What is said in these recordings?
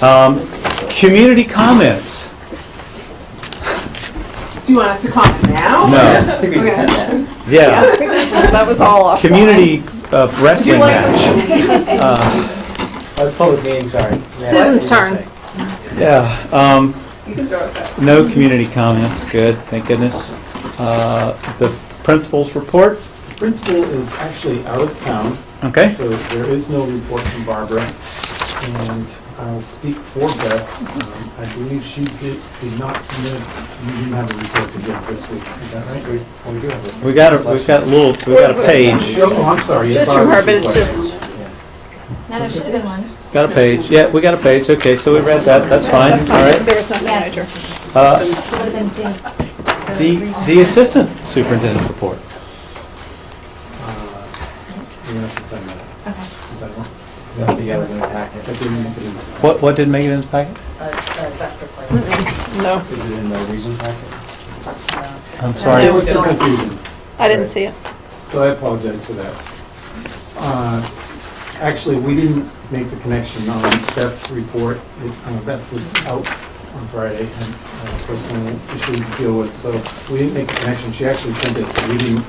Community comments. Do you want us to comment now? No. I think we just said that. Yeah. I think that was all off. Community wrestling match. That's public meeting, sorry. Susan's turn. Yeah. You can throw us out. No community comments. Good. Thank goodness. The principal's report. Principal is actually out of town, Okay. so there is no report from Barbara. And I'll speak for Beth. I believe she did not submit, you didn't have a report to give this week, is that right? We do have a. We've got a page. Oh, I'm sorry. Just from her, but it's Barbara's just, No, there should have been one. Got a page. Yeah, we got a page. Okay, so we read that. That's fine. that's All fine. right. There was nothing Yes. major. Uh, It would have been seen. the assistant superintendent's report. You have to send that. Okay. Is that one? I don't think that was in the packet. I didn't make it in. What didn't make it in the packet? No, Is it in the region packet? I'm sorry. There was some confusion, I didn't see it. so I apologize for that. Actually, we didn't make the connection on Beth's report. Beth was out on Friday and personal issue to deal with, so we didn't make the connection. She actually sent it, but we didn't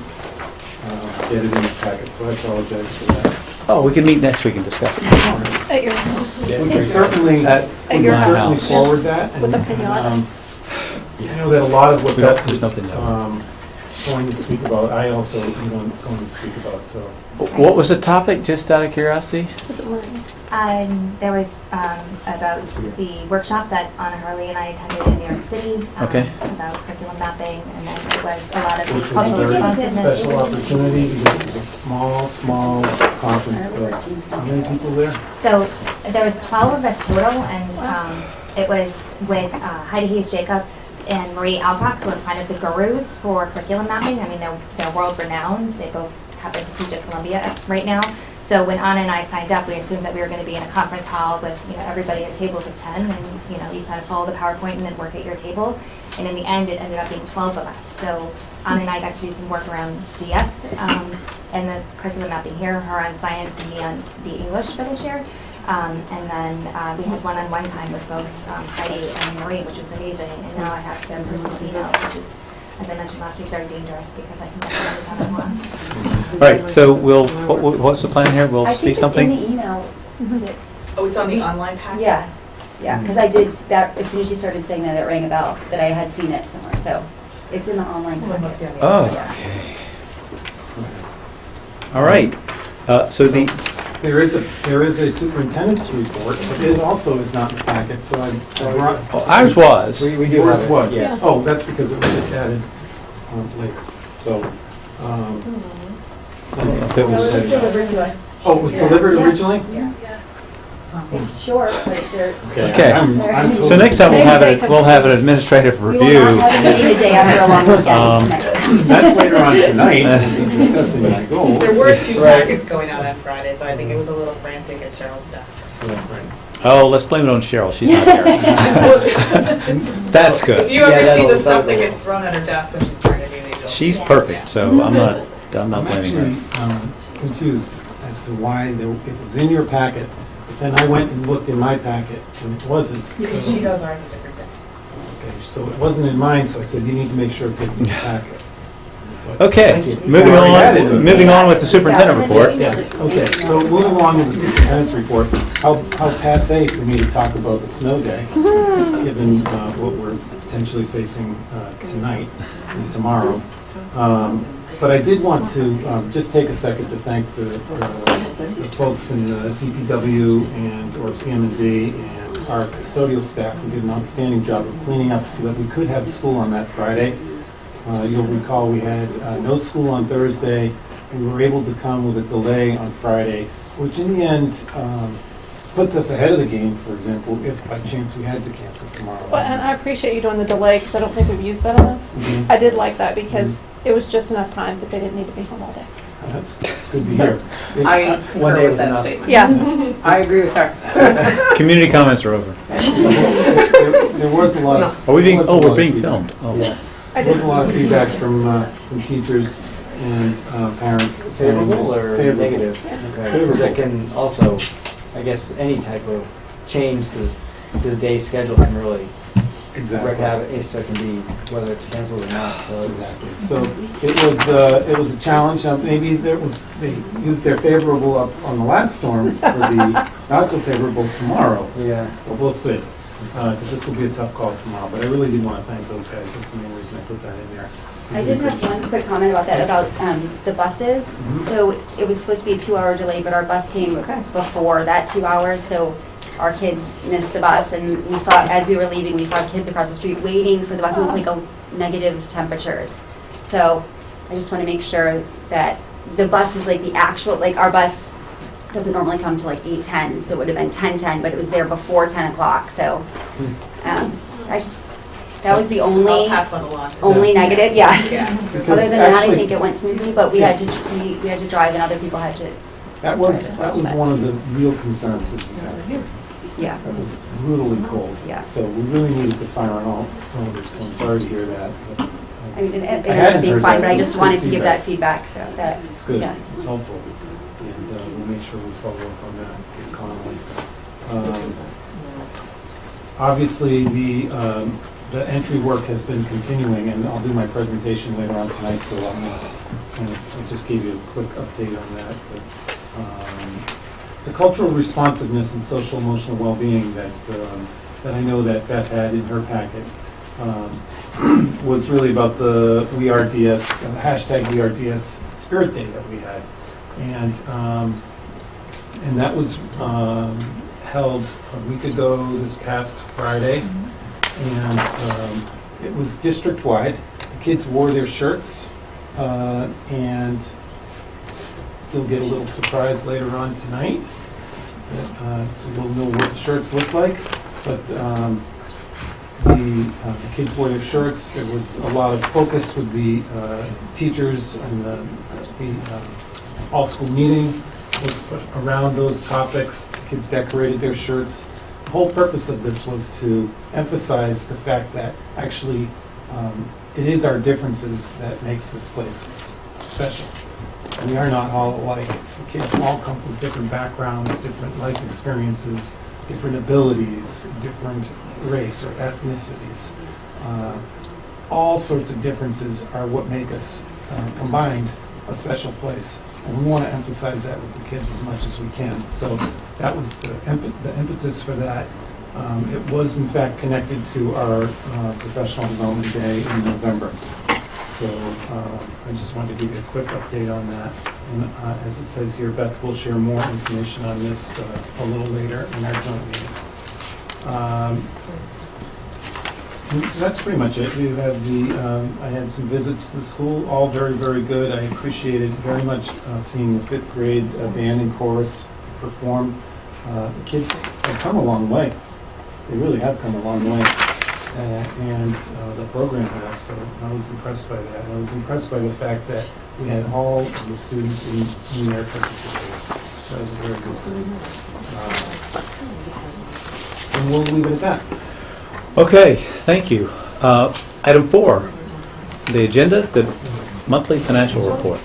get it in the packet, so I apologize for that. Oh, we can meet next week and discuss it. At your house. We can certainly, At we your can certainly house. forward that. With and, a pinata. I know that a lot of what We don't- Beth there's was nothing there. going to speak about, I also am going to speak about, so. What was the topic, just out of curiosity? Was it one? There was about the workshop that Anna Hurley and I attended in New York City. Okay. About curriculum mapping, and then it was a lot of the Which was a cultural very responsiveness. special opportunity because it was a small conference. How many people there? So there was 12 of us total, and it was with Heidi Hayes-Jacobs and Marie Alcock, who are kind of the gurus for curriculum mapping. I mean, they're world renowned. They both happen to teach at Columbia right now. So when Anna and I signed up, we assumed that we were going to be in a conference hall with everybody at tables of 10, and you kind of follow the PowerPoint and then work at your table. And in the end, it ended up being 12 of us. So Anna and I got to do some work around DS and the curriculum mapping here, her on science and me on the English for this year. And then we had one-on-one time with both Heidi and Marie, which was amazing. And now I have their personal email, which is, as I mentioned last week, very dangerous because I can get them anytime I want. All right, so what's the plan here? We'll see something? I think it's in the email. Oh, it's on the online packet? Yeah, because I did that, as soon as you started saying that, it rang a bell, that I had seen it somewhere, so it's in the online. So it must be on the Oh, online. okay. All right. So the, There is a superintendent's report, but it also is not in the packet, so I brought. ours was. We do Yours have it, was. yeah. Oh, that's because it was just added later, so. If it No, it was was, delivered to us. Oh, it was delivered Yeah. originally? It's short, but they're. Okay. I'm so totally- next time we'll have an administrative We review. will not have a meeting the day after a long weekend next time. That's later on tonight, we'll be discussing my goals. There were two Right. packets going out on Friday, so I think it was a little frantic at Cheryl's desk. Oh, let's blame it on Cheryl. She's not here. That's If good. you ever Yeah, see that'll- the stuff that that'll- gets thrown at her desk when she's trying to do these. She's perfect, so I'm not I'm blaming actually her. confused as to why it was in your packet, but then I went and looked in my packet and it wasn't. Because So, she does ours a different day. okay, so it wasn't in mine, so I said, you need to make sure it gets in the packet. But Okay, thank you. moving I already had it. on. Moving on with the superintendent report. Yes, okay, so moving along with the superintendent's report, how passé for me to talk about the snow day, given what we're potentially facing tonight and tomorrow. But I did want to just take a second to thank the folks in the DPW or CM&D and our custodial staff who did an outstanding job of cleaning up so that we could have school on that Friday. You'll recall we had no school on Thursday. We were able to come with a delay on Friday, which in the end puts us ahead of the game, for example, if by chance we had to cancel tomorrow. Well, and I appreciate you doing the delay, because I don't think we've used that enough. Mhm. I did like that, because it was just enough time that they didn't need to be home all day. That's good to hear. I One concur day with was that enough. statement. Yeah. I agree with her. Community comments are over. There was a lot of. Are we being? there was a Oh, lot we're of being feedback. filmed. Oh. Yeah. I There was did. a lot of feedback from teachers and parents saying. Favorable or Favorable. negative? Okay, because that can also, I guess, any type of change to the day schedule can really wreak Exactly. havoc, so it can be, whether it's canceled or not, so it's. Exactly. So it was a challenge. Now, maybe they used their favorable up on the last storm for the not so favorable tomorrow, Yeah. but we'll see. Because this will be a tough call tomorrow. But I really did want to thank those guys. That's the main reason I put that in there. I did have one quick comment about that, about the buses. So it was supposed to be a 2-hour delay, but our bus came before that 2 hours, so our kids missed the bus, and we saw, as we were leaving, we saw kids across the street waiting for the bus. It was like a negative temperatures. So I just want to make sure that the bus is like the actual, like our bus doesn't normally come to like 8:10, so it would have been 10:10, but it was there before 10 o'clock, so that was the I'll only, pass that along. to only them. negative, yeah. Yeah. Because Other than that, I actually- think it went smoothly, but we had to, we had to drive and other people had to, That was Right, as well, one of the real concerns, was that yeah. it was brutally cold. Yeah. So we really needed to fire on all cylinders, so I'm sorry to hear that. But, I mean, it I ended hadn't up being heard fine, that, but I so just it's wanted good to give feedback. that feedback, so that, It's good, yeah. it's helpful, and we'll make sure we follow up on that with Connolly. Obviously, the entry work has been continuing, and I'll do my presentation later on tonight, so I'll just give you a quick update on that. But, the cultural responsiveness and social emotional well-being that I know that Beth had in her packet was really about the We Are DS, hashtag We Are DS Spirit Day that we had. And that was held a week ago this past Friday. And it was district-wide. The kids wore their shirts, and you'll get a little surprise later on tonight. So you'll know what the shirts look like. But the kids wore their shirts. There was a lot of focus with the teachers, and the all-school meeting was around those topics. Kids decorated their shirts. The whole purpose of this was to emphasize the fact that actually it is our differences that makes this place special. We are not all alike. The kids all come from different backgrounds, different life experiences, different abilities, different race or ethnicities. All sorts of differences are what make us combined a special place. And we want to emphasize that with the kids as much as we can. So that was the impetus for that. It was in fact connected to our professional development day in November. So I just wanted to give you a quick update on that. And as it says here, Beth will share more information on this a little later in our joint meeting. And that's pretty much it. We have I had some visits to the school, all very, very good. I appreciated very much seeing the 5th grade band and chorus perform. The kids have come a long way. They really have come a long way. And the program has, so I was impressed by that. I was impressed by the fact that we had all of the students in there participating. So that was very good. And we'll leave it at that. Okay, thank you. Item 4, the agenda, the monthly financial report.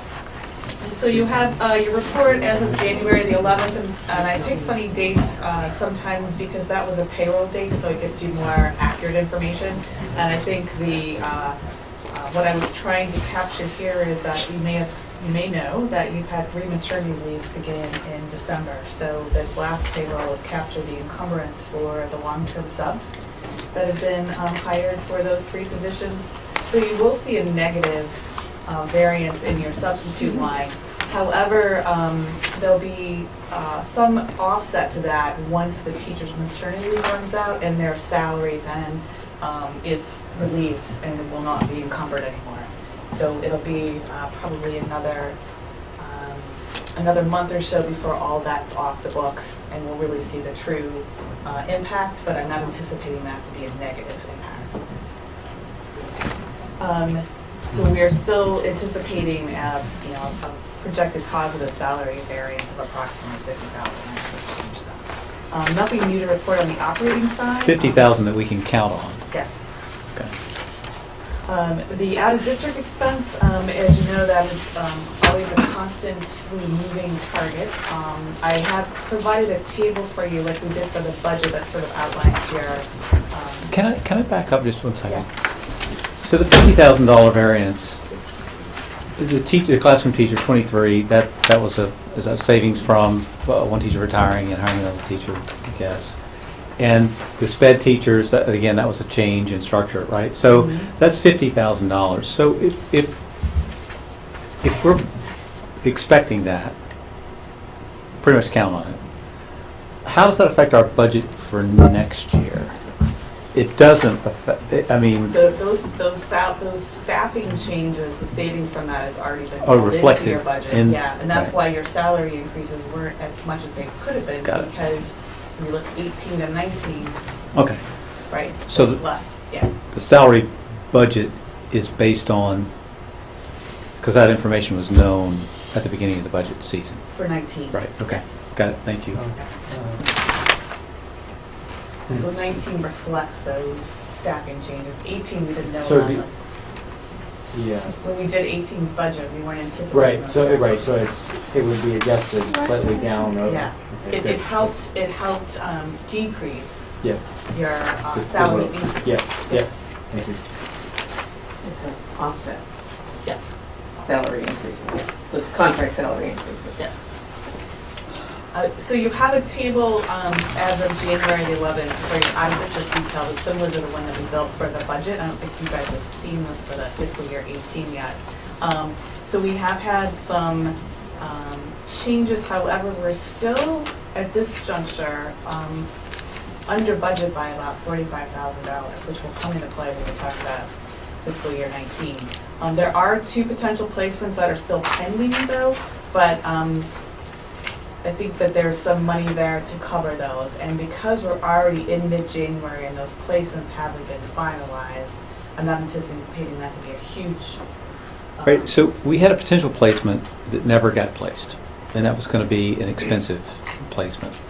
So you have your report as of January the 11th, and I pick funny dates sometimes because that was a payroll date, so it gives you more accurate information. And I think what I was trying to capture here is that you may know that you've had 3 maternity leaves begin in December. So the last payroll has captured the encumbrance for the long-term subs that have been hired for those 3 positions. So you will see a negative variance in your substitute line. However, there'll be some offset to that once the teacher's maternity leave runs out and their salary then is relieved and will not be encumbered anymore. So it'll be probably another month or so before all that's off the books and we'll really see the true impact, but I'm not anticipating that to be a negative impact. So we are still anticipating a projected positive salary variance of approximately $50,000. Nothing new to report on the operating side. 50,000 that we can count on. Yes. Okay. The out-of-district expense, as you know, that is always a constantly moving target. I have provided a table for you, like we did for the budget, that sort of outlines your. Can I back up just one second? So the $50,000 variance, the classroom teacher, 23, that was is that savings from one teacher retiring and hiring another teacher, I guess. And the sped teachers, again, that was a change in structure, right? So that's $50,000. So if we're expecting that, pretty much count on it. How does that affect our budget for next year? It doesn't affect. I mean, Those staffing changes, the savings from that has already been built into reflected your budget. Yeah, and that's why your salary increases weren't as much as they could have been. Got it. Because when you look 18 to 19, okay. right? So it's less, yeah. The salary budget is based on, because that information was known at the beginning of the budget season. For 19. Right, okay. Yes. Got it, thank you. So 19 reflects those staffing changes. 18 we didn't know So about it'd them. Yeah. When we did 18's budget, we weren't anticipating. Right, those so, staffing so it would be adjusted slightly down. Yeah. Okay, It good. helped decrease Yeah. your The salary growth. increase. Yeah, yeah, thank you. Offset Yeah. salary increases, the contract salary increases. Yes. So you have a table as of January the 11th for your out-of-district detail that's similar to the one that we built for the budget. I don't think you guys have seen this for the fiscal year 18 yet. So we have had some changes, however, we're still at this juncture under budget by about $45,000, which will come into play when we talk about fiscal year 19. There are 2 potential placements that are still pending though, but I think that there's some money there to cover those, and because we're already in mid-January and those placements haven't been finalized, I'm not anticipating that to be a huge. Right, so we had a potential placement that never got placed, and that was going to be an expensive placement.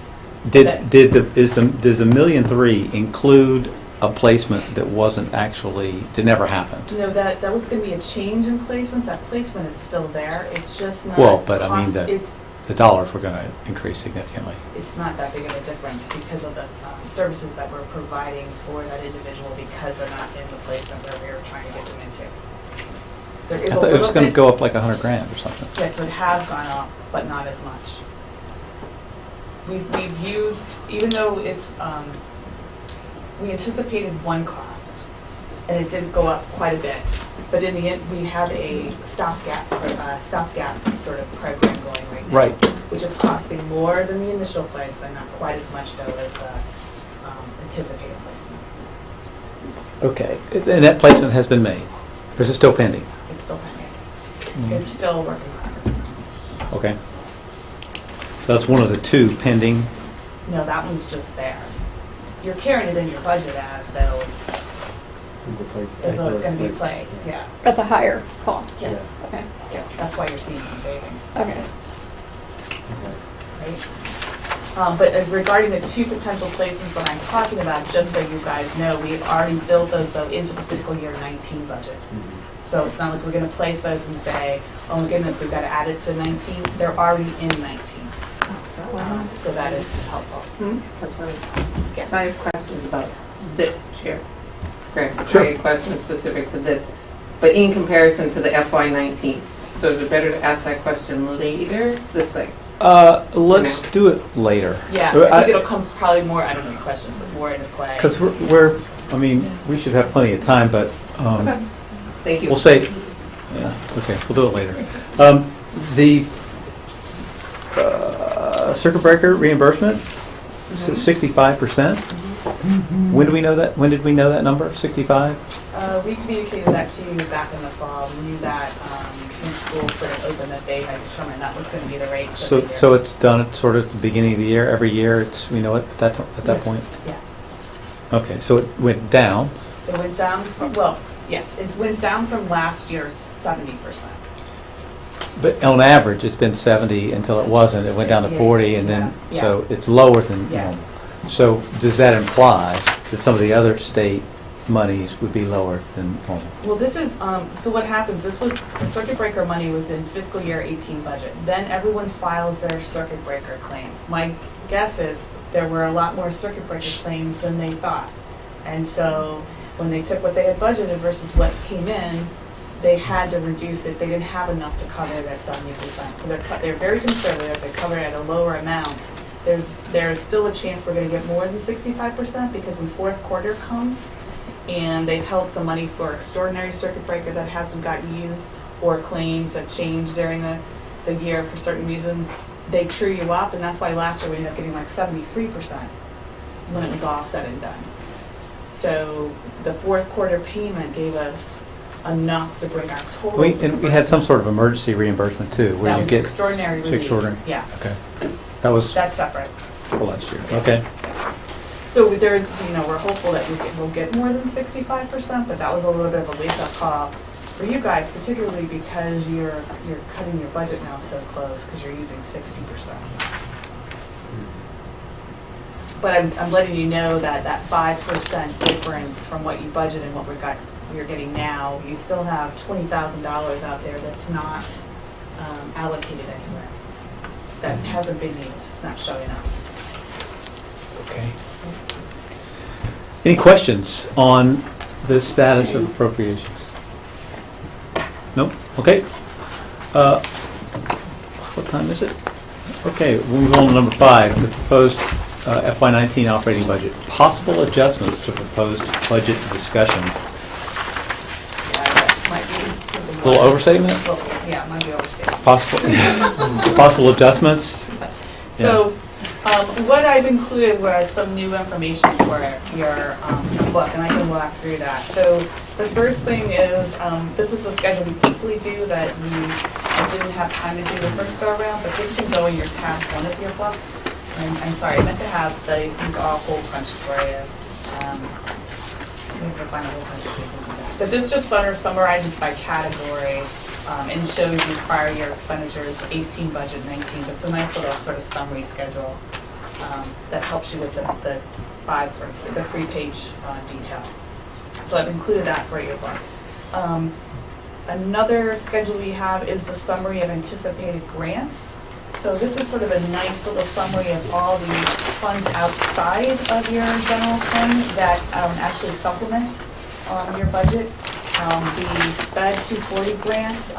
Does the $1.3 million include a placement that wasn't actually, that never happened? You know, that was going to be a change in placements. That placement is still there. It's just not. Well, but I mean, it's the dollars were going to increase significantly. it's not that big of a difference because of the services that we're providing for that individual because they're not in the placement where we were trying to get them into. There I is a thought it was little going to bit- go up like $100,000 or something. Yeah, so it has gone up, but not as much. We've used, even though it's, we anticipated one cost, and it did go up quite a bit, but in the end, we have a stopgap sort of program going right now. Right. Which is costing more than the initial placement, not quite as much though as the anticipated placement. Okay, and that placement has been made, or is it still pending? It's still pending. It's still work in progress. Okay. So that's one of the 2 pending. No, that one's just there. You're carrying it in your budget as though it's going to be placed, yeah. At the higher cost. Yes. Okay. Yeah, that's why you're seeing some savings, Okay. right? But regarding the 2 potential placements that I'm talking about, just so you guys know, we've already built those though into the fiscal year 19 budget. So it's not like we're going to place those and say, oh my goodness, we've got to add it to 19. They're already in 19. So that is helpful. That's right. Yes. I have questions about this, Chair. Correct. Sure. I have questions specific to this, but in comparison to the FY19. So is it better to ask that question later, this thing? Let's do it later. Yeah, I think it'll come probably more, I don't know your questions, but more into play. Because I mean, we should have plenty of time, but Okay. Thank you. we'll say, yeah, okay, we'll do it later. The circuit breaker reimbursement, this is 65%. When do we know that? When did we know that number? 65? We communicated that to you back in the fall. We knew that when schools sort of opened that they had determined that was going to be the rate for the year. So it's done at sort of the beginning of the year. Every year, we know it at that point. Yeah. Okay, so it went down. It went down from, well, yes, it went down from last year's 70%. But on average, it's been 70 until it wasn't. It went down to 40, and then, Yeah. so it's lower than Yeah. normal. So does that imply that some of the other state monies would be lower than normal. Well, this is, so what happens, this was, the circuit breaker money was in fiscal year 18 budget. Then everyone files their circuit breaker claims. My guess is there were a lot more circuit breaker claims than they thought. And so when they took what they had budgeted versus what came in, they had to reduce it. They didn't have enough to cover that 70%. So they're very conservative. They cover it at a lower amount. There's still a chance we're going to get more than 65% because when fourth quarter comes, and they've held some money for extraordinary circuit breaker that hasn't gotten used, or claims that changed during the year for certain reasons, they true you up, and that's why last year we ended up getting like 73% when it was all said and done. So the fourth quarter payment gave us enough to bring our total. And we had some sort of emergency reimbursement too, where That you was get extraordinary relief. extraordinary. Yeah, Okay, that was that's separate. last year. Okay. So there's, we're hopeful that we'll get more than 65%, but that was a little bit of a wake-up call for you guys, particularly because you're cutting your budget now so close because you're using 60%. But I'm letting you know that that 5% difference from what you budgeted and what you're getting now, you still have $20,000 out there that's not allocated anywhere. That hasn't been used, it's not showing up. Okay. Any questions on the status of appropriations? Nope. Okay. What time is it? Okay, we'll move on to number 5, the proposed FY19 operating budget. Possible adjustments to proposed budget discussion. Yeah, that might be. A little overstatement? Yeah, it might be overstatement. Possible adjustments? So, what I've included was some new information for your book, and I can walk through that. So, the first thing is, this is a schedule we typically do that I didn't have time to do the first go around, but this can go in your task 1 of your book. And I'm sorry, I meant to have these all hole punched for you. Maybe I'll find a whole bunch of things to do that. But this just sort of summarizes by category. And shows you prior year expenditures, 18 budget, 19. It's a nice little sort of summary schedule that helps you with the 3-page detail. So I've included that for your book. Another schedule we have is the summary of anticipated grants. So this is sort of a nice little summary of all the funds outside of your general fund that actually supplement your budget. The SPED 240 grants,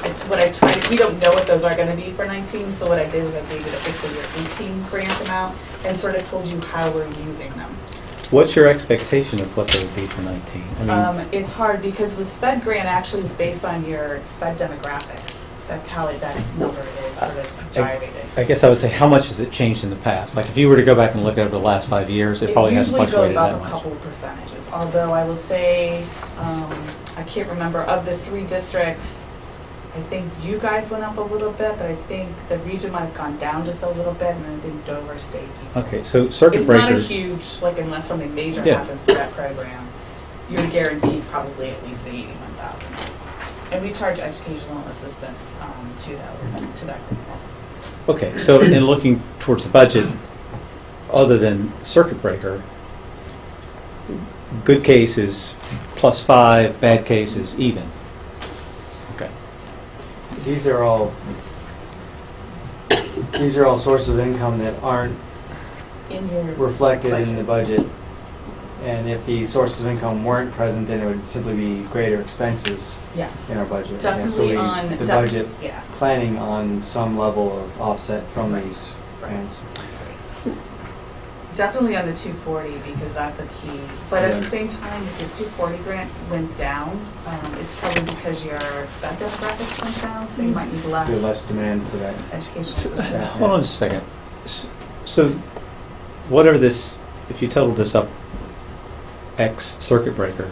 it's what I tried, we don't know what those are going to be for 19, so what I did was I gave you the fiscal year 18 grant amount and sort of told you how we're using them. What's your expectation of what they would be for 19? I mean, It's hard because the SPED grant actually is based on your SPED demographics. That's how that number is sort of gyrated. I guess I would say, how much has it changed in the past? Like, if you were to go back and look at it over the last 5 years, it probably hasn't fluctuated that It usually goes up a much. couple of percentages, although I will say, I can't remember, of the 3 districts, I think you guys went up a little bit, but I think the region might have gone down just a little bit, and I think Dover stayed equal. Okay, so circuit It's not a breakers. huge, like unless something major Yeah. happens to that program, you're guaranteed probably at least the 81,000. And we charge educational assistance to that group. Okay, so in looking towards the budget, other than circuit breaker, good case is +5, bad case is even. Okay. These are all sources of income that aren't In your reflected in the budget. And if these sources of income weren't present, then it would simply be greater expenses yes, in our budget. And so definitely on the budget yeah. planning on some level of offset from these grants. Definitely on the 240 because that's a key. But at the same time, if your 240 grant went down, it's probably because your spend demographics went down, so you might need less, There's less demand for that. educational So, assistance. hold on just a second. So, whatever this, if you totaled this up, X circuit breaker,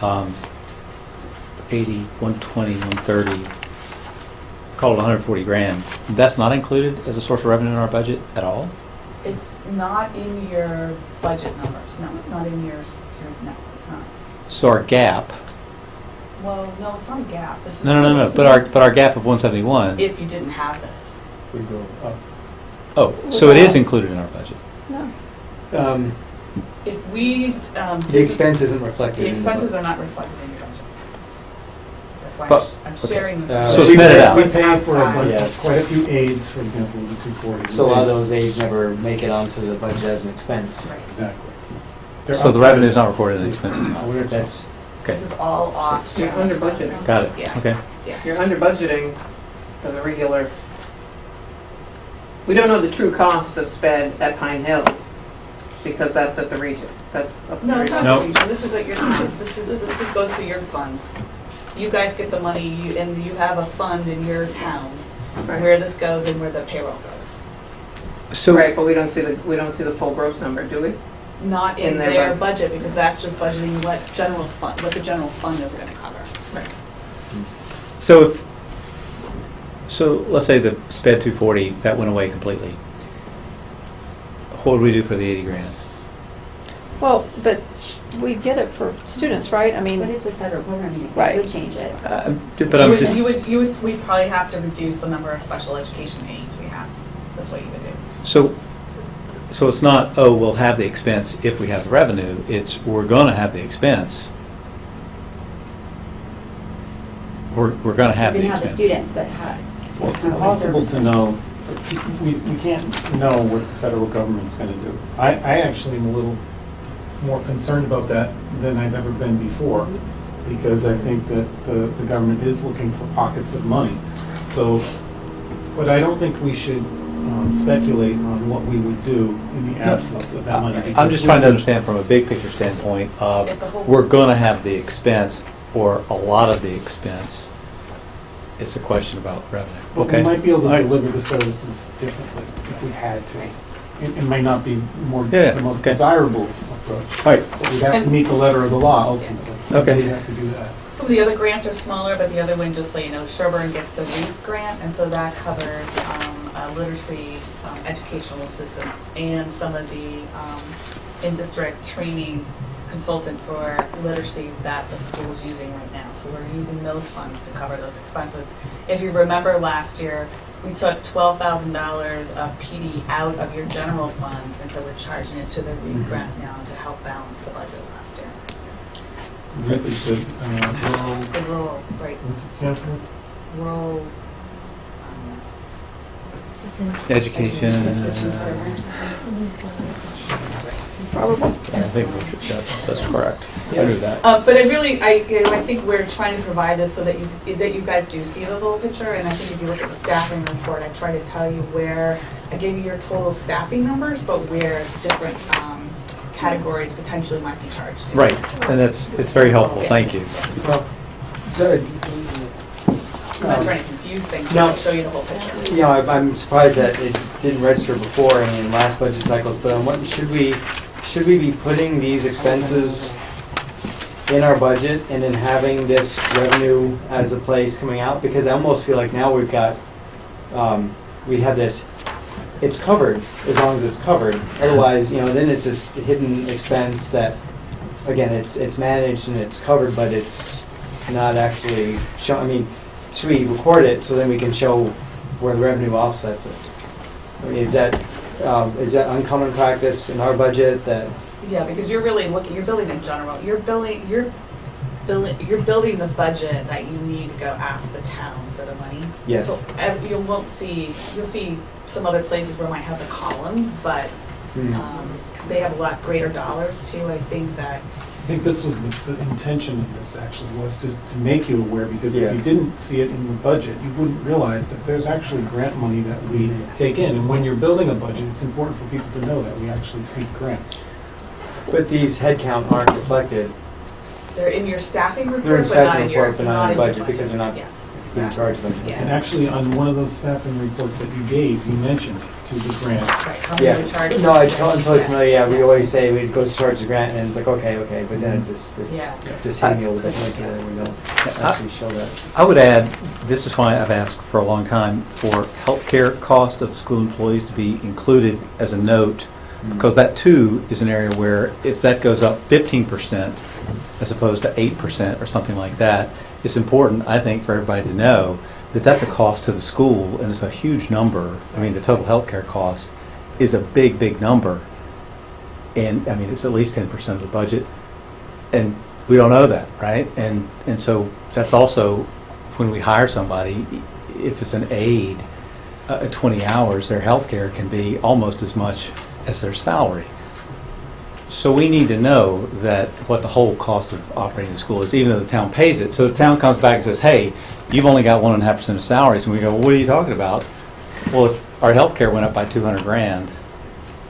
80, 120, 130, call it 140 grand, that's not included as a source of revenue in our budget at all? It's not in your budget numbers. No, it's not in yours. No, it's not. So our gap, Well, no, it's not a gap. This is no, this is but our gap of 171, if you didn't have this. We go up. oh, so it is included in our budget. No. If we, The expense isn't reflected the in the expenses budget. are not reflected in your budget. That's why But- I'm sharing this. Uh, So we it's netted pay- out. We pay for a Outside. bunch, Yeah. quite a few aides, for example, with the 240. So a lot of those aides never make it onto the budget as an expense. Right. Exactly. They're So the outside revenue is of- not recorded in the expenses. I wonder if that's, Okay, This is all off. It's under budget. got it. Yeah. Okay. You're under budgeting for the regular. We don't know the true cost of sped at Pine Hill, because that's at the region, that's up to the No, it's region. not. Nope. This is at your, this goes to your funds. You guys get the money, and you have a fund in your town Right. where this goes and where the payroll goes. So, Right, but we don't see the full gross number, do we? Not in In their their budget, because that's just budgeting what the general fund is gonna cover. so if, so let's say the sped 240, that went away completely. What would we do for the 80 grand? Well, but we get it for students, right? I But mean, it's a federal program, you Right. could change it. But I'm just, We'd probably have to reduce the number of special education aides we have. That's what you would do. so it's not, oh, we'll have the expense if we have the revenue, it's we're gonna have the expense. We're gonna have You the can have the expense. students, but how? Well, it's impossible to know, we can't know what the federal government's gonna do. I actually am a little more concerned about that than I've ever been before, because I think that the government is looking for pockets of money. So, but I don't think we should speculate on what we would do in the absence of that money. I'm because just we trying to would- understand from a big picture standpoint of, If the whole- we're gonna have the expense or a lot of the expense. It's a question about revenue. But Okay. we might be able All to right. deliver the services differently if we had to. It might not be Yeah, the most okay. desirable approach. All right, But we'd have to meet the letter of the law ultimately. Okay. We'd have to do that. Some of the other grants are smaller, but the other one, just so you know, Sherborn gets the REAP grant, and so that covers literacy, educational assistance, and some of the in-district training consultant for literacy that the school is using right now. So we're using those funds to cover those expenses. If you remember last year, we took $12,000 of PD out of your general fund, and so we're charging it to the REAP grant now to help balance the budget last year. Really good. Rural- The rural, right, What's it stand for? rural, Assistance. Education. Assistance program. probably. I think that's correct. I knew that. But I think we're trying to provide this so that you guys do see the whole picture, and I think if you look at the staffing report, I try to tell you where, I gave you your total staffing numbers, but where different categories potentially might be charged to. Right, and it's very helpful, thank you. well, so, I'm not trying to confuse things, No. but show you the whole picture. you know, I'm surprised that it didn't register before in last budget cycles, but should we be putting these expenses in our budget and then having this revenue as a place coming out? Because I almost feel like now we've got, we have this, it's covered as long as it's covered. Otherwise, you know, then it's this hidden expense that, again, it's managed and it's covered, but it's not actually show, I mean, should we record it so then we can show where the revenue offsets it? I mean, is that uncommon practice in our budget that? Yeah, because you're really you're building in general, you're building the budget that you need to go ask the town for the money. Yes. So you'll see some other places where it might have the columns, but they have a lot greater dollars too. I think that, I think this was the intention of this actually, was to make you aware, because Yeah. if you didn't see it in the budget, you wouldn't realize that there's actually grant money that we take in. And when you're building a budget, it's important for people to know that we actually seek grants. But these headcount aren't reflected they're in your staffing report, They're in but staffing not in your, report, but not in your budget, because they're not Yes, in exactly. charge of them. Yeah. And actually, on one of those staffing reports that you gave, you mentioned to the grant. Right, how many Yeah, we charge. no, I'm totally familiar, yeah, we always say we'd go to charge the grant, and it's like, okay, but then it's Yeah. just hitting me a little bit later, and we don't actually show that. I would add, this is why I've asked for a long time for healthcare cost of the school employees to be included as a note, because that too is an area where if that goes up 15% as opposed to 8% or something like that, it's important, I think, for everybody to know that that's a cost to the school, and it's a huge number. I mean, the total healthcare cost is a big, big number. And, I mean, it's at least 10% of the budget. And we don't know that, right? And so that's also, when we hire somebody, if it's an aide, 20 hours, their health care can be almost as much as their salary. So we need to know that what the whole cost of operating the school is, even though the town pays it. So the town comes back and says, hey, you've only got 1.5% of salaries. And we go, well, what are you talking about? Well, if our health care went up by 200 grand,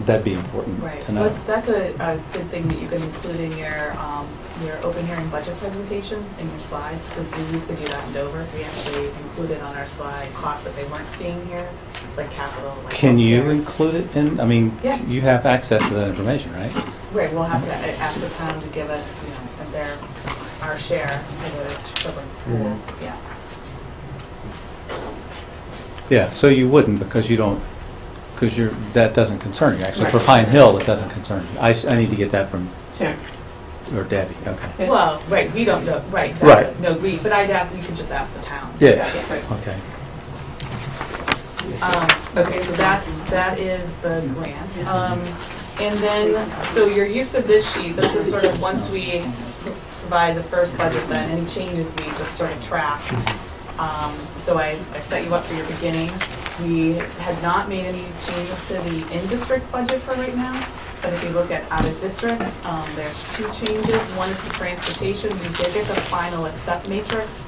that'd be important Right, to so know. that's a good thing that you can include in your open hearing budget presentation in your slides, because we used to do that in Dover. We actually included on our slide costs that they weren't seeing here, like capital, like Can you healthcare. include it in, I mean, Yeah. you have access to that information, right? Right, we'll have to ask the town to give us, our share for the children's school, yeah. Yeah, so you wouldn't because you don't, because that doesn't concern you. Actually, for Right. Pine Hill, it doesn't concern you. I need to get that from, Sure. or Debbie, okay. Yeah. Well, right, we don't know, right, exactly. Right. No, we could just ask the town. Yeah, Right. okay. Okay, so that is the grant. And then, so your use of this sheet, this is sort of once we provide the first budget, then any changes we just sort of track. So I've set you up for your beginning. We had not made any changes to the in-district budget for right now, but if you look at out-of-district, there's 2 changes. One is the transportation. We did get the final accept matrix.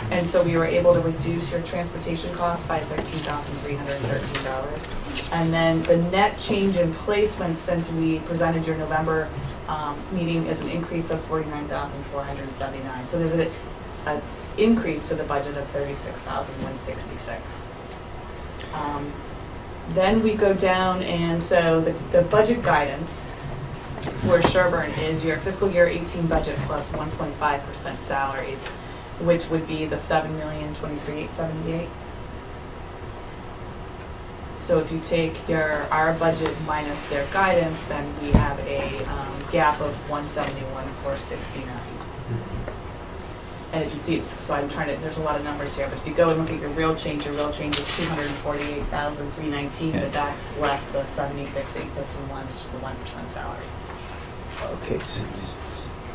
And so we were able to reduce your transportation costs by $13,313. And then the net change in placement since we presented your November meeting is an increase of $49,479. So there's an increase to the budget of $36,166. Then we go down, and so the budget guidance where Sherborn is your fiscal year 18 budget plus 1.5% salaries, which would be the $7,023,878. So if you take our budget minus their guidance, then we have a gap of $171,469. And if you see, so I'm trying to, there's a lot of numbers here, but if you go and look at your real change is $248,319, but that's less the $76,851, which is the 1% salary. Okay,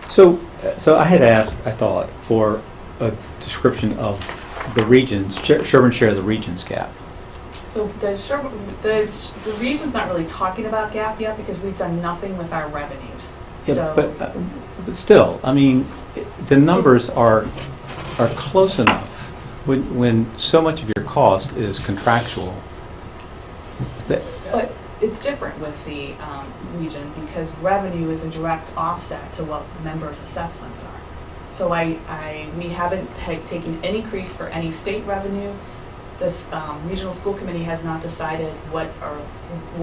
so I had asked, I thought, for a description of the regions, Sherborn share of the regions gap. So the region's not really talking about gap yet because we've done nothing with our revenues. Yeah, So, but still, I mean, the numbers are close enough when so much of your cost is contractual. but it's different with the region because revenue is a direct offset to what members' assessments are. So we haven't taken any increase for any state revenue. This regional school committee has not decided what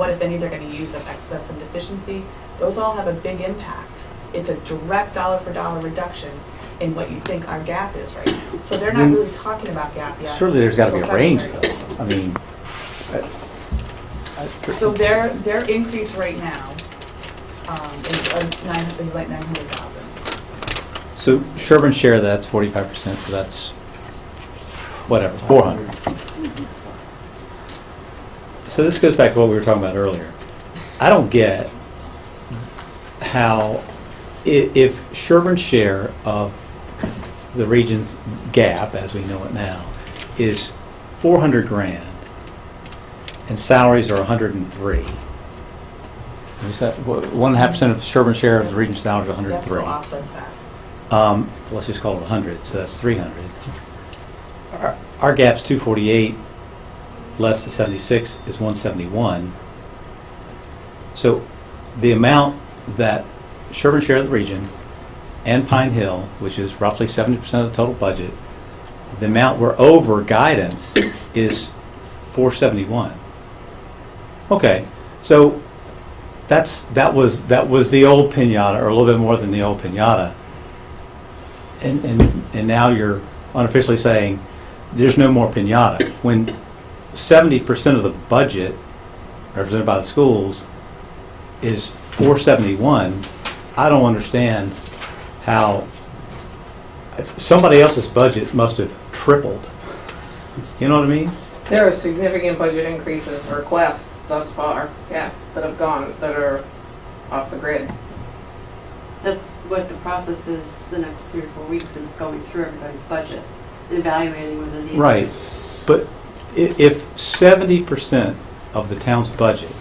if any they're going to use of excess and deficiency. Those all have a big impact. It's a direct dollar for dollar reduction in what you think our gap is right now. So they're not Then really talking about gap yet. Surely there's got to be a until range, February. though. I mean, So their increase right now is like 900,000. so Sherborn share, that's 45%, so that's whatever, 400. So this goes back to what we were talking about earlier. I don't get how, if Sherborn's share of the region's gap, as we know it now, is 400 grand, and salaries are 103. We said 1.5% of Sherborn's share of the region's salary is That 103. still offsets that. Let's just call it 100, so that's 300. Our gap's 248, less the 76 is 171. So the amount that Sherborn share of the region and Pine Hill, which is roughly 70% of the total budget, the amount we're over guidance is 471. Okay, so that was the old pinata, or a little bit more than the old pinata, and now you're unofficially saying there's no more pinata when 70% of the budget represented by the schools is 471. I don't understand how somebody else's budget must have tripled. You know what I mean? There are significant budget increases, requests thus far, yeah, that have gone, that are off the grid. That's what the process is the next 3 or 4 weeks, is going through everybody's budget and evaluating whether these. Right, but if 70% of the town's budget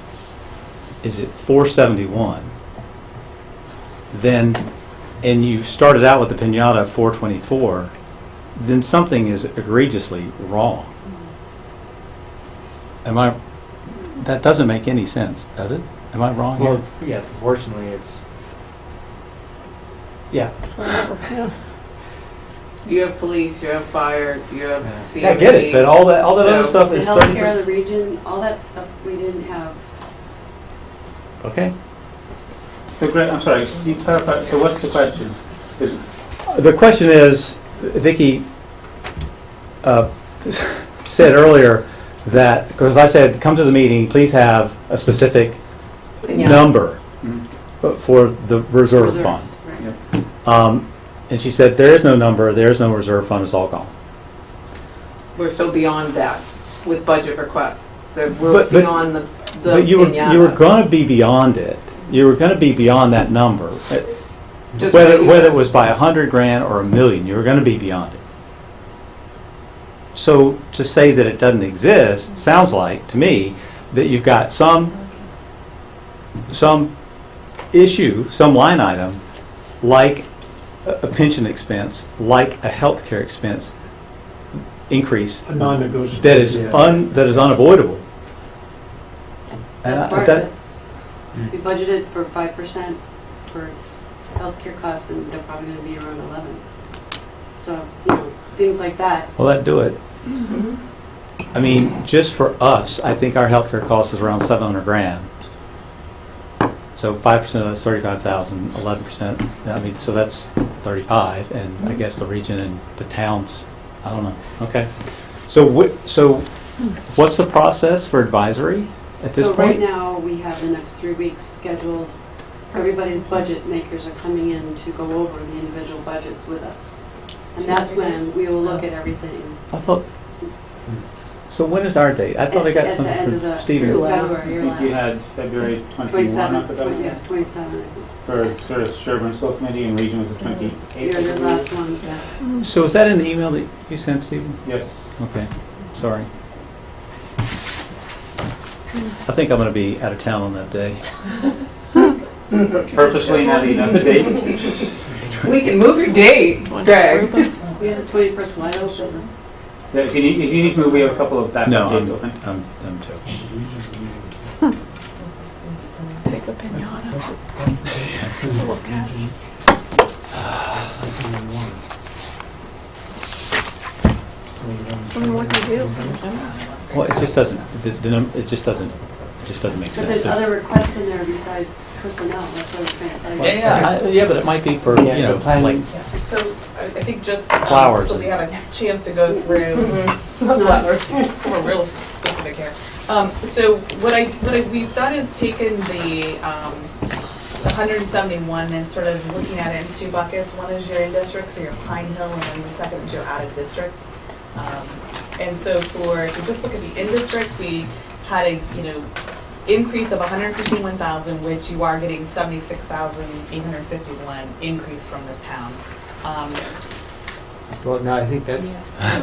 is at 471, then, and you started out with the pinata at 424, then something is egregiously wrong. That doesn't make any sense, does it? Am I wrong here? Well, yeah, proportionally, it's, Yeah. You have police, you have fire, you have CME. I get it, but all that other No. stuff The is healthcare of the 30%. region, all that stuff we didn't have. Okay. So Greg, I'm sorry, can you clarify, so what's the question? Is- The question is, Vicki said earlier that, because I said, come to the meeting, please have a specific Yeah. number for the reserve Reserves, fund. right. And she said, there is no number, there is no reserve fund, it's all gone. We're so beyond that with budget requests. We're But- beyond the But you were pinata. going to be beyond it. You were going to be beyond that number. Just Whether what you whether said. it was by $100,000 or $1 million, you were going to be beyond it. So to say that it doesn't exist sounds like, to me, that you've got some issue, some line item, like a pension expense, like a healthcare expense increase A non-negotiable. that is unavoidable. And That's I- part that- of it. We budgeted for 5% for healthcare costs, and they're probably gonna be around 11. So, things like that. Well, that'd do it. I mean, just for us, I think our healthcare cost is around $700,000. So 5% of that's 35,000, 11%. I mean, so that's 35, and I guess the region and the towns, I don't know. Okay. So what's the process for advisory at this So right point? now, we have the next 3 weeks scheduled. Everybody's budget makers are coming in to go over the individual budgets with us. And that's when we will look at everything. I thought. So when is our date? I thought I It's got at the something end of from the- Stephen. It's I February, your think you last. had February 21 27, off the top of my yeah, head. 27, I think. For sort of Sherborn School Committee and region was the 28th. Your last ones, yeah. So is that in the email that you sent, Stephen? Yes. Okay, sorry. I think I'm going to be out of town on that day. Purposely not even on the date. We can move your date, Greg. We had the 21st wide open. Yeah, if you need to move, we have a couple of backup No, dates open. I'm joking. Take a pinata. Look at it. I wonder what they do. Well, it just doesn't, it just doesn't make But sense. there's other requests in there besides personnel, that's what I was trying to tell you. Yeah, but it might be for, Yeah, you know, the planning- like, So I think just, Flowers so and- we have a chance to go through. Flowers. So we're real specific here. So what we've done is taken the 171 and sort of looking at it in two buckets. One is your in-district, so your Pine Hill, and then the second is your out-of-district. And so if you just look at the in-district, we had a, increase of 151,000, which you are getting 76,851 increase from the town. well, no, I think that's,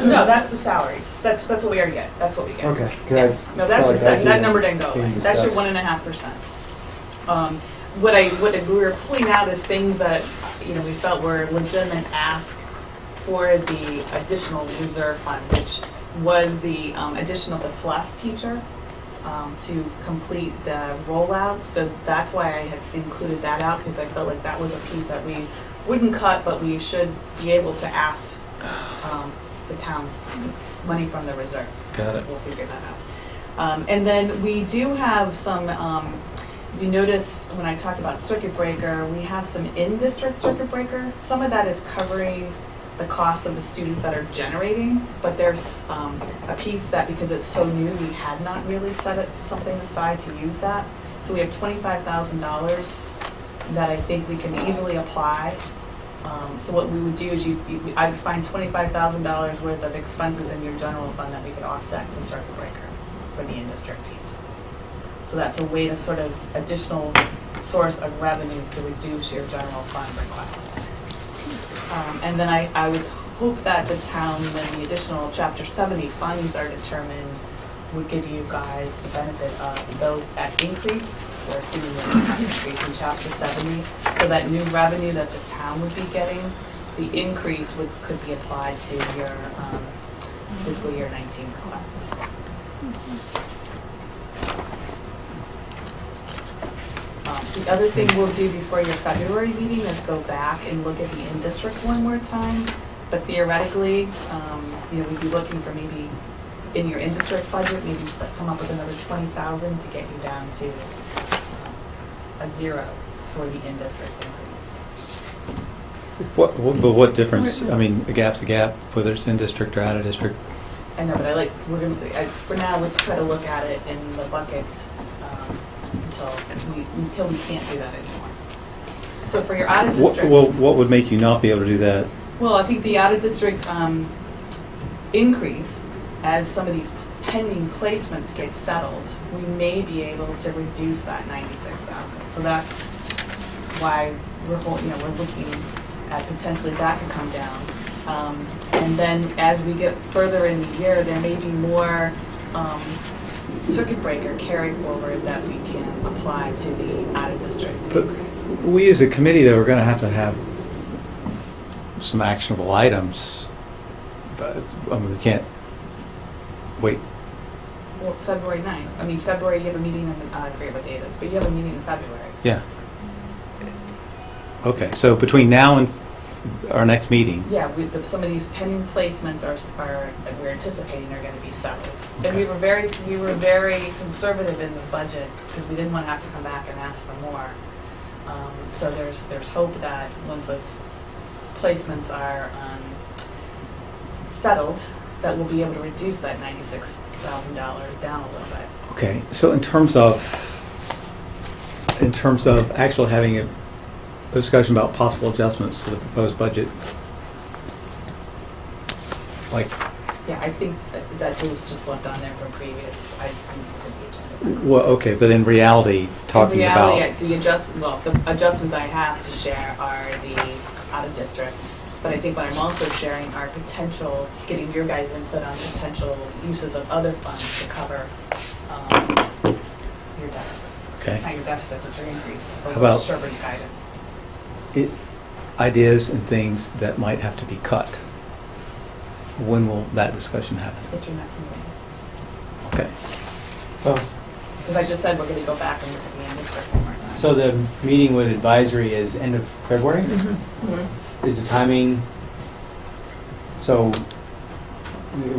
No, that's the salaries. That's what we already get. That's what we get. okay. 'Cause I No, that's felt the like that even number didn't go being away. That's your discussed. 1.5%. What we were pulling out is things that we felt were legitimate ask for the additional reserve fund, which was the addition of the FLES teacher to complete the rollout. So that's why I had included that out, because I felt like that was a piece that we wouldn't cut, but we should be able to ask the town money from the reserve. got it. We'll figure that out. And then we do have some, you notice when I talked about circuit breaker, we have some in-district circuit breaker. Some of that is covering the cost of the students that are generating, but there's a piece that, because it's so new, we had not really set something aside to use that. So we have $25,000 that I think we can easily apply. So what we would do is I'd find $25,000 worth of expenses in your general fund that we could offset to circuit breaker for the in-district piece. So that's a way to sort of additional source of revenues to reduce your general fund request. And then I would hope that the town, when the additional Chapter 70 funds are determined, would give you guys the benefit of those at increase. We're assuming that we have an increase in Chapter 70, so that new revenue that the town would be getting, the increase could be applied to your fiscal year 19 request. The other thing we'll do before your February meeting is go back and look at the in-district one more time. But theoretically, we'd be looking for maybe in your in-district budget, maybe come up with another 20,000 to get you down to a zero for the in-district increase. But what difference, I mean, a gap's a gap, whether it's in district or out of district. I know, but for now, let's try to look at it in the buckets until we can't do that anymore. So for your out of district. What would make you not be able to do that? Well, I think the out of district increase, as some of these pending placements get settled, we may be able to reduce that 96,000. So that's why we're looking at potentially that could come down. And then as we get further in the year, there may be more circuit breaker carry forward that we can apply to the out of district increase. We as a committee, though, are going to have some actionable items, but I mean, we can't wait. Well, February 9th. I mean, February, you have a meeting in, I forget what day it is, but you have a meeting in February. Yeah. Okay, so between now and our next meeting. Yeah, some of these pending placements are that we're anticipating are going to be settled. Okay. And we were very conservative in the budget because we didn't want to have to come back and ask for more. So there's hope that once those placements are settled, that we'll be able to reduce that $96,000 down a little bit. Okay, so in terms of actually having a discussion about possible adjustments to the proposed budget, like. Yeah, I think that was just left on there from previous. I didn't look at the agenda. Well, okay, but in reality, talking about. The adjustments I have to share are the out of district. But I think what I'm also sharing are potential, getting your guys' input on potential uses of other funds to cover your deficit. Okay. Not your deficit, but your increase. How about Sherborn's guidance. Ideas and things that might have to be cut? When will that discussion happen? At your next meeting. Okay. Because I just said we're going to go back and look at the in-district one more time. So the meeting with advisory is end of February? Mm-hmm. Is the timing, so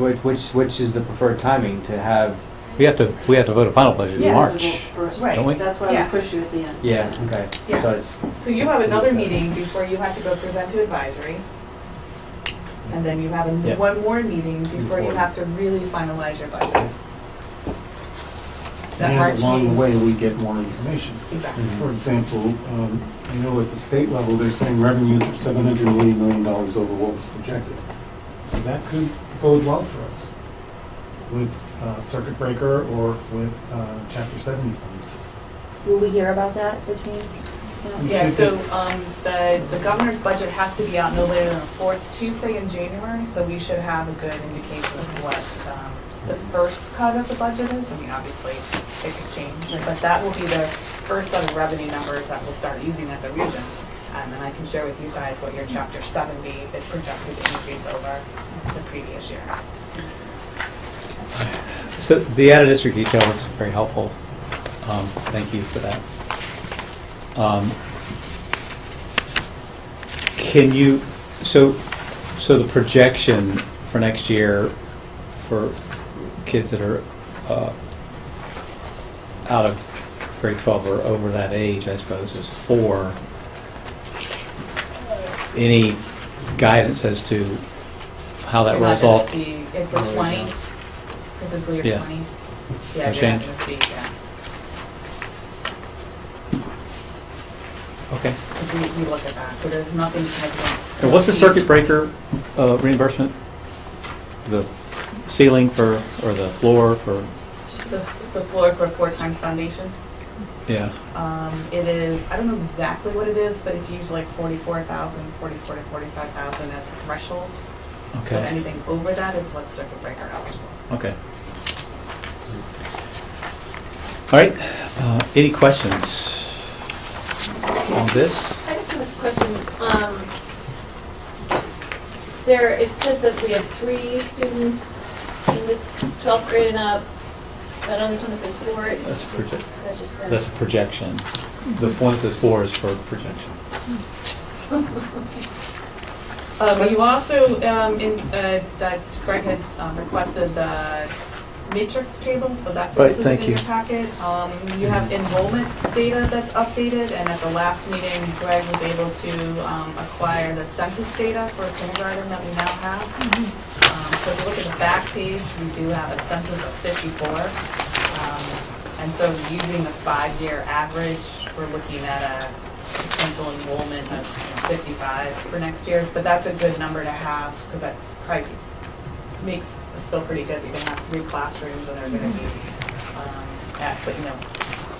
which is the preferred timing to have? We have to vote a final budget in Yeah. March. Right. Don't we? That's why Yeah. we push you at the end. Yeah, okay. Yeah. So it's, So you have another Decide. meeting before you have to go present to advisory. And then you have Yeah. one more meeting before you Before. have to really finalize your budget. That And March along the meeting. way, we get more information. Exactly. For example, I know at the state level, they're saying revenues are $780 million over what was projected. So that could bode well for us with circuit breaker or with Chapter 70 funds. Will we hear about that between? Yeah, should so the governor's budget has to be out no later than the fourth Tuesday in January, so we should have a good indication of what the first cut of the budget is. I mean, obviously, it could change, but that will be the first set of revenue numbers that we'll start using at the region. And then I can share with you guys what your Chapter 70 is projected to increase over the previous year. So the out-of-district detail was very helpful. Thank you for that. Can you, so the projection for next year for kids that are out of grade 12 or over that age, I suppose, is 4. Any guidance as to how that You're not rolls gonna off? see, if for 20, for fiscal year Yeah. 20, No yeah, you're change? not gonna see, yeah. Okay. 'Cause we look at that, so there's nothing significant. And what's the circuit breaker reimbursement? The ceiling for, or the floor for, The floor for 4 times foundation? Yeah. It is, I don't know exactly what it is, but if you use like 44,000, 44 to 45,000 as a threshold. So Okay. anything over that is what's circuit breaker eligible. Okay. All right. Any questions on this? I just have a question. There, it says that we have 3 students in the 12th grade and up, but on this one it says 4. That's project. Is that just That's a projection. The one that says 4 is for projection. You also, that Greg had requested the matrix table, so that's Right, included thank in you. your packet. You have enrollment data that's updated, and at the last meeting, Greg was able to acquire the census data for kindergarten that we now have. So if you look at the back page, we do have a census of 54. And so using the 5-year average, we're looking at a potential enrollment of 55 for next year. But that's a good number to have, because that probably makes us feel pretty good. You're going to have 3 classrooms, and they're going to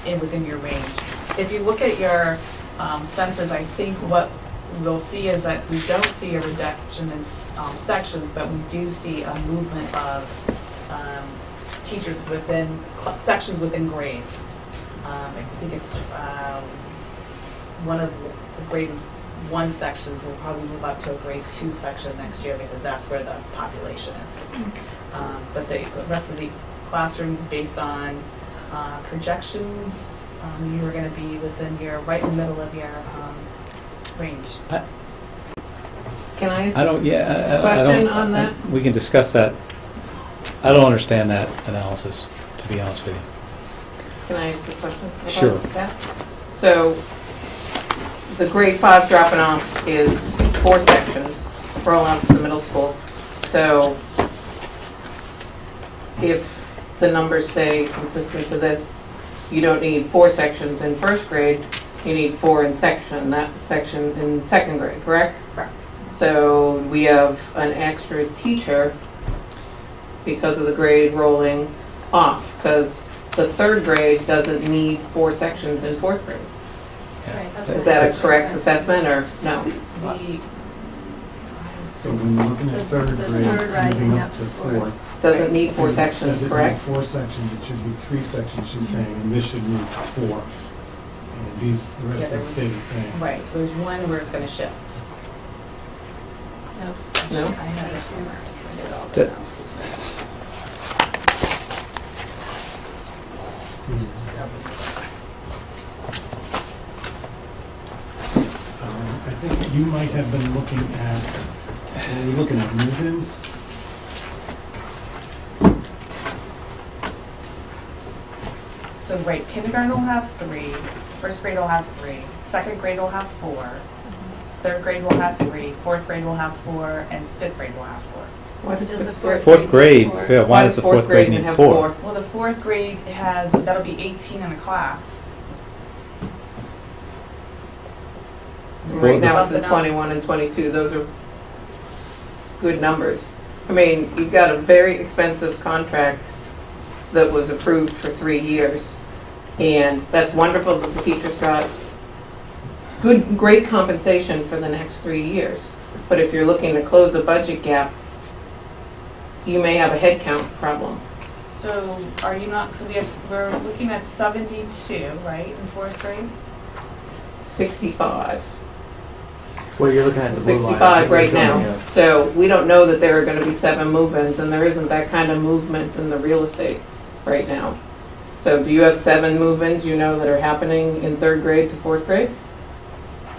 be within your range. If you look at your census, I think what we'll see is that we don't see a reduction in sections, but we do see a movement of teachers within sections within grades. I think it's one of the grade 1 sections will probably move up to a grade 2 section next year, because that's where the population is. But the rest of the classrooms, based on projections, you are going to be within right in the middle of your range. Can I ask I don't. Yeah. I question don't, on that? We can discuss that. I don't understand that analysis, to be honest with you. Can I ask a question about Sure. that? So, the grade 5 dropping off is 4 sections, rolling out to the middle school. So, if the numbers stay consistent to this, you don't need 4 sections in first grade, you need 4 in section in second grade, correct? Correct. So we have an extra teacher because of the grade rolling off, because the third grade doesn't need 4 sections in fourth grade. Right, that's Is what that it a correct assessment, or no? So when we're looking at third The grade, third rising moving up up to to fourth. Doesn't need 4 sections, Does it correct? need 4 sections? It should be 3 sections, she's saying, and this should move to 4. And the rest would stay the same. Right, so there's one where it's going to shift. No. No? I have it somewhere. I did all the That- analysis. I think you might have been looking at, were we looking at move-ins? So right, kindergarten will have 3, first grade will have 3, second grade will have 4, third grade will have 3, fourth grade will have 4, and fifth grade will have 4. Why Does does the the fourth Fourth grade. Four. Yeah. Why does the fourth grade even need have 4? Well, the fourth grade that'll be 18 in a class. Right now it's Well, at 21 and 22, those are good numbers. I mean, you've got a very expensive contract that was approved for 3 years, and that's wonderful that the teachers got great compensation for the next 3 years. But if you're looking to close a budget gap, you may have a headcount problem. So are you not, so we're looking at 72, right, in fourth grade? 65. Well, you're looking at the blue line. 65 right now. Yeah. So we don't know that there are going to be 7 move-ins, and there isn't that kind of movement in the real estate right now. So do you have 7 move-ins you know that are happening in third grade to fourth grade?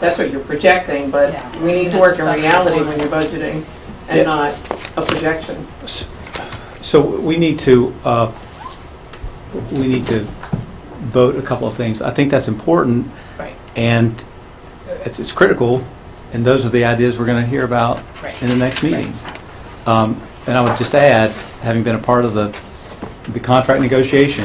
That's what you're projecting, but Yeah. we need to work in reality when you're budgeting and not a projection. So we need to vote a couple of things. I think that's important, Right. and it's critical, and those are the ideas we're going to hear about Right. in the next meeting. And I would just add, having been a part of the contract negotiation,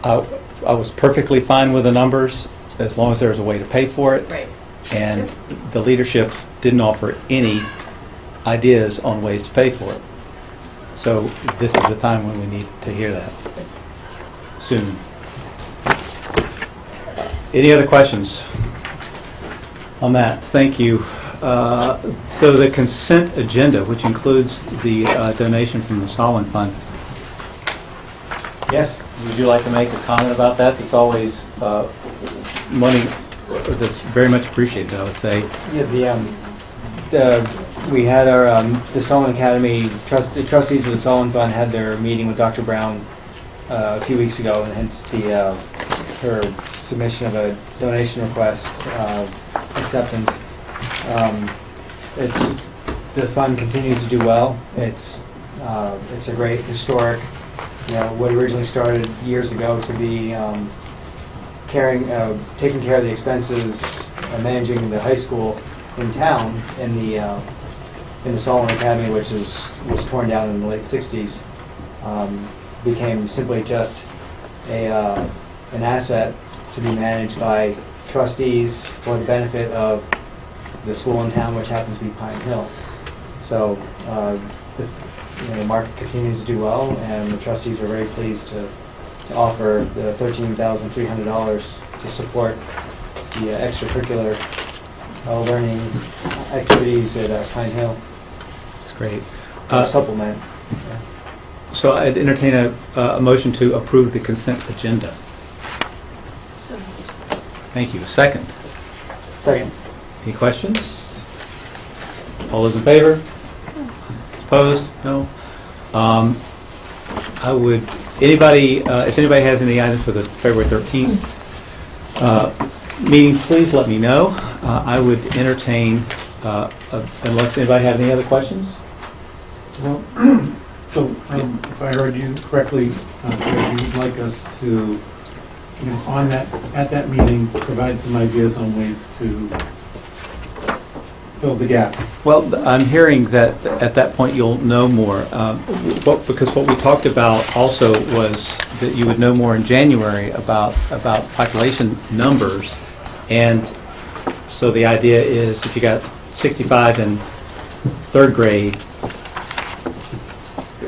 I was perfectly fine with the numbers as long as there was a way to pay for it. Right. And the leadership didn't offer any ideas on ways to pay for it. So this is the time when we need to hear that. soon. Any other questions on that? Thank you. So the consent agenda, which includes the donation from the Solon Fund. Yes, would you like to make a comment about that? It's always money that's very much appreciated, I would say. Yeah, we had our, the Solon Academy, the trustees of the Solon Fund had their meeting with Dr. Brown a few weeks ago, and hence her submission of a donation request, acceptance. The fund continues to do well. It's a great historic, what originally started years ago to be taking care of the expenses, managing the high school in town in the Solon Academy, which was torn down in the late '60s, became simply just an asset to be managed by trustees for the benefit of the school in town, which happens to be Pine Hill. So the market continues to do well, and the trustees are very pleased to offer the $13,300 to support the extracurricular learning activities at Pine Hill. That's great. Supplement. Yeah. So I'd entertain a motion to approve the consent agenda. Thank you. A second. Second. Any questions? All those in favor? Opposed? No? I would, if anybody has any items for the February 13th meeting, please let me know. I would entertain, unless anybody has any other questions? Well, so if I heard you correctly, you'd like us to, at that meeting, provide some ideas on ways to fill the gap. Well, I'm hearing that at that point you'll know more, because what we talked about also was that you would know more in January about population numbers, and so the idea is if you got 65 in third grade,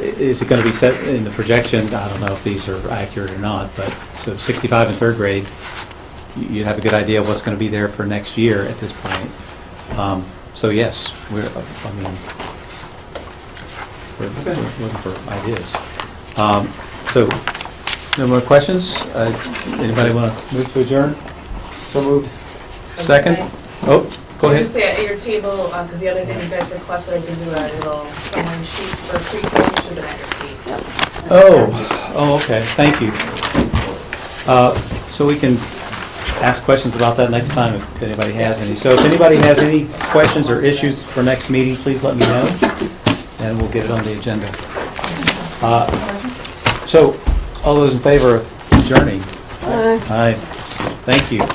is it going to be set in the projection? I don't know if these are accurate or not, but so 65 in third grade, you'd have a good idea of what's going to be there for next year at this point. So yes, we're looking for ideas. So no more questions? Anybody want to move to adjourn? So moved. Second? Oh, go I ahead. was say at your table, because the other thing you guys requested, I can do a little summary sheet for pre-K, should have been at your seat. Oh, okay, thank you. So we can ask questions about that next time if anybody has any. So if anybody has any questions or issues for next meeting, please let me know, and we'll get it on the agenda. So all those in favor of adjourning? Aye. Thank you.